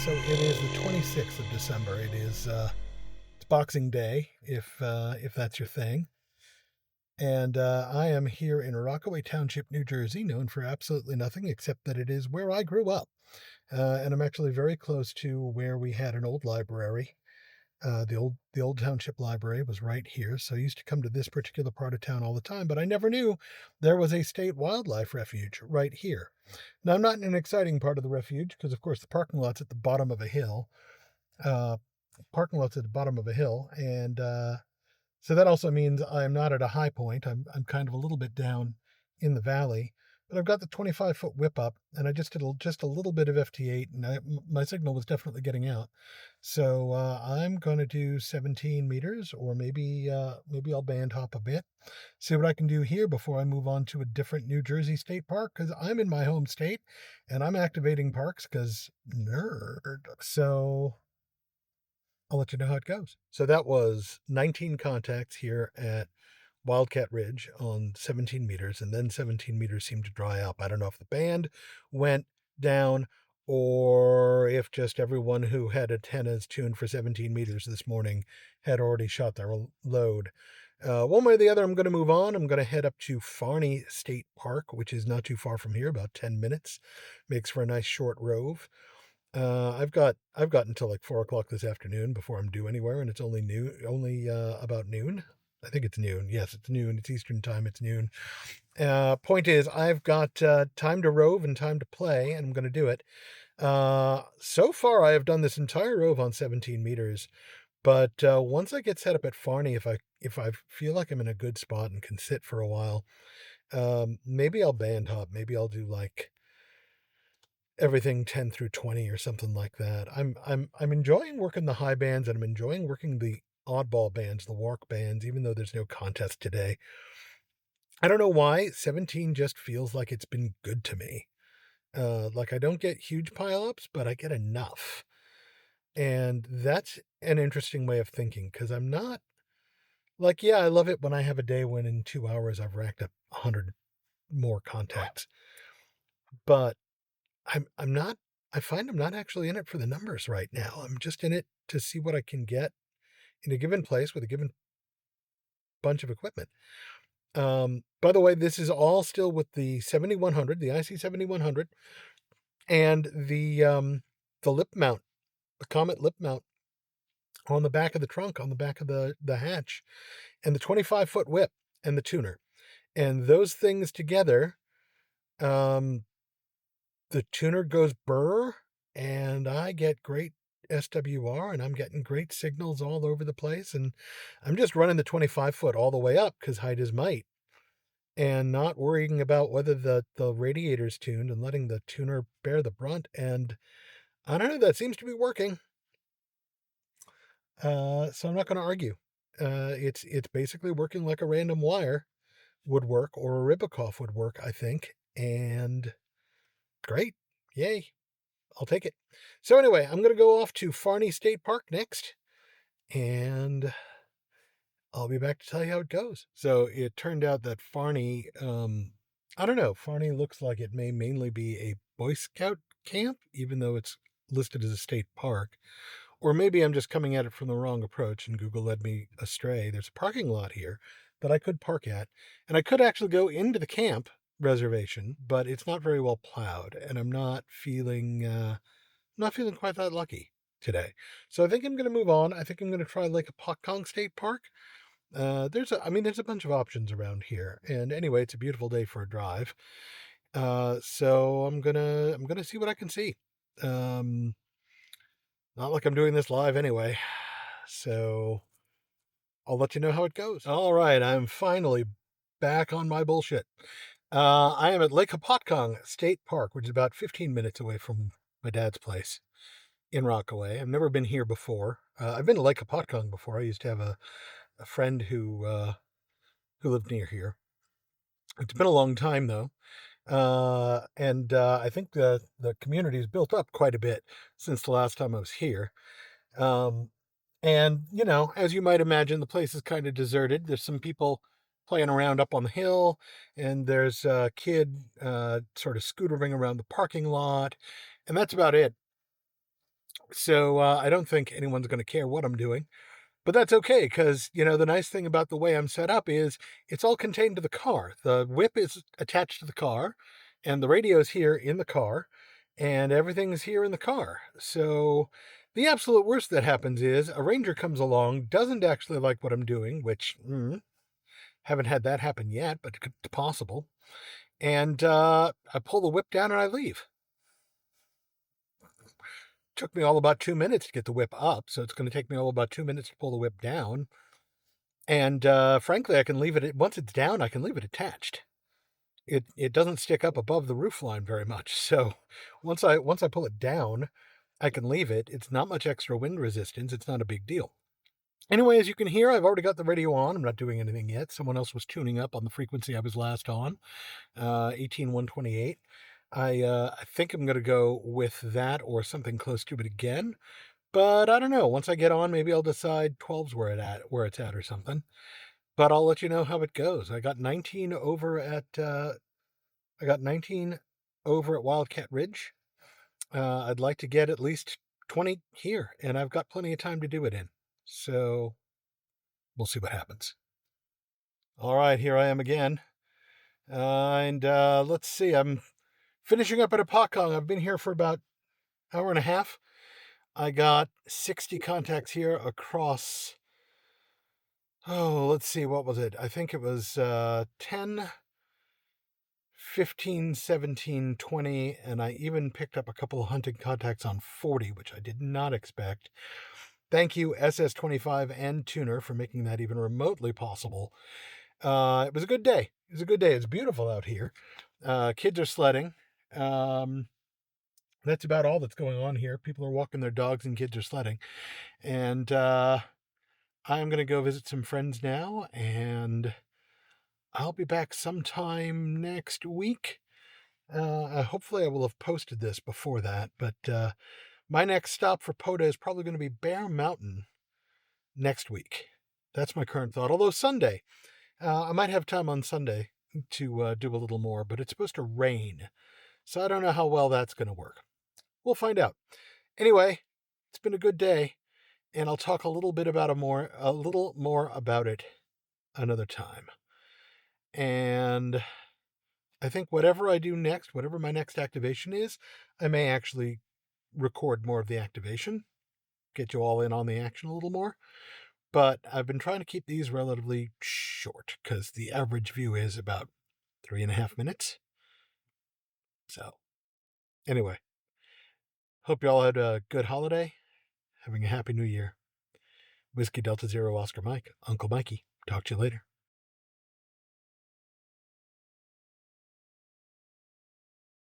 So it is the 26th of December. It's Boxing Day, if that's your thing. And I am here in Rockaway Township, New Jersey, known for absolutely nothing except that it is where I grew up. And I'm actually very close to where we had an old library. The old township library was right here, so I used to come to this particular part of town all the time, but I never knew there was a state wildlife refuge right here. Now, I'm not in an exciting part of the refuge because, of course, the parking lot's at the bottom of a hill. Uh, and so that also means I'm not at a high point. I'm kind of a little bit down in the valley, but I've got the 25-foot whip up, and I just did just a little bit of FT8, and my signal was definitely getting out. So I'm going to do 17 meters, or maybe I'll band hop a bit, see what I can do here before I move on to a different New Jersey state park, because I'm in my home state, and I'm activating parks because nerd. So I'll let you know how it goes. So that was 19 contacts here at Wildcat Ridge on 17 meters, and then 17 meters seemed to dry up. I don't know if the band went down or if just everyone who had antennas tuned for 17 meters this morning had already shot their load. One way or the other, I'm going to move on. I'm going to head up to Farny State Park, which is not too far from here, about 10 minutes. Makes for a nice short rove. I've got until like 4 o'clock this afternoon before I'm due anywhere, and it's only about noon. I think it's noon. Yes, it's noon. It's Eastern time. It's noon. Point is, I've got time to rove and time to play, and I'm going to do it. So far, I have done this entire rove on 17 meters, but once I get set up at Farny, if I feel like I'm in a good spot and can sit for a while, maybe I'll band hop. Maybe I'll do like everything 10 through 20 or something like that. I'm enjoying working the high bands, and I'm enjoying working the oddball bands, the walk bands, even though there's no contest today. I don't know why 17 just feels like it's been good to me. Like I don't get huge pileups, but I get enough. And that's an interesting way of thinking, because I'm not like, yeah, I love it when I have a day when in 2 hours I've racked up 100 more contacts. But I'm not, I find I'm not actually in it for the numbers right now. I'm just in it to see what I can get in a given place with a given bunch of equipment. By the way, this is all still with the 7100, the IC 7100, and the lip mount, the Comet lip mount on the back of the trunk, on the back of the hatch, and the 25-foot whip and the tuner. And those things together, the tuner goes burr, and I get great SWR, and I'm getting great signals all over the place, and I'm just running the 25-foot all the way up because height is might, and not worrying about whether the radiator's tuned and letting the tuner bear the brunt. And I don't know, that seems to be working. So I'm not going to argue. It's basically working like a random wire would work, or a Ribicoff would work, I think. And great. Yay. I'll take it. So anyway, I'm going to go off to Farny State Park next, and I'll be back to tell you how it goes. So it turned out that Farny, I don't know, Farny looks like it may mainly be a Boy Scout camp, even though it's listed as a state park. Or maybe I'm just coming at it from the wrong approach and Google led me astray. There's a parking lot here that I could park at, and I could actually go into the camp reservation, but it's not very well plowed, and I'm not feeling quite that lucky today. So I think I'm going to move on. I think I'm going to try Hopatcong State Park. There's a bunch of options around here, and anyway, it's a beautiful day for a drive. So I'm gonna see what I can see. Not like I'm doing this live anyway, so I'll let you know how it goes. All right, I'm finally back on my bullshit. I am at Hopatcong State Park, which is about 15 minutes away from my dad's place in Rockaway. I've never been here before. I've been to Hopatcong before. I used to have a friend who lived near here. It's been a long time though. And I think the community's built up quite a bit since the last time I was here. And as you might imagine, the place is kind of deserted. There's some people playing around up on the hill, and there's a kid sort of scootering around the parking lot, and that's about it. So I don't think anyone's going to care what I'm doing. But that's okay because, the nice thing about the way I'm set up is it's all contained to the car. The whip is attached to the car, and the radio is here in the car, and everything's here in the car. So the absolute worst that happens is a ranger comes along, doesn't actually like what I'm doing, which haven't had that happen yet, but it's possible. And I pull the whip down and I leave. Took me all about 2 minutes to get the whip up, so it's going to take me all about 2 minutes to pull the whip down. And frankly, I can leave it once it's down, I can leave it attached. It doesn't stick up above the roof line very much. So once I pull it down, I can leave it. It's not much extra wind resistance. It's not a big deal. Anyway, as you can hear, I've already got the radio on. I'm not doing anything yet. Someone else was tuning up on the frequency I was last on, 18128. I think I'm going to go with that or something close to it again. But I don't know. Once I get on, maybe I'll decide 12's where it's at or something. But I'll let you know how it goes. I got 19 over at Wildcat Ridge. I'd like to get at least 20 here, and I've got plenty of time to do it in. So we'll see what happens. All right, here I am again. And let's see. I'm finishing up at Hopatcong. I've been here for about an hour and a half. I got 60 contacts here across. Oh, let's see. What was it? I think it was 10, 15, 17, 20, and I even picked up a couple of hunting contacts on 40, which I did not expect. Thank you, SS25 and Tuner, for making that even remotely possible. It was a good day. It's beautiful out here. Kids are sledding. That's about all that's going on here. People are walking their dogs and kids are sledding. And I'm going to go visit some friends now, and I'll be back sometime next week. Hopefully I will have posted this before that, but my next stop for Pota is probably going to be Bear Mountain next week. That's my current thought. Although Sunday, I might have time on Sunday to do a little more, but it's supposed to rain. So I don't know how well that's going to work. We'll find out. Anyway, it's been a good day, and I'll talk a little more about it another time. And I think whatever I do next, whatever my next activation is, I may actually record more of the activation, get you all in on the action a little more. But I've been trying to keep these relatively short because the average view is about 3.5 minutes. So, anyway, hope you all had a good holiday, having a happy new year. Whiskey Delta Zero Oscar Mike, Uncle Mikey. Talk to you later.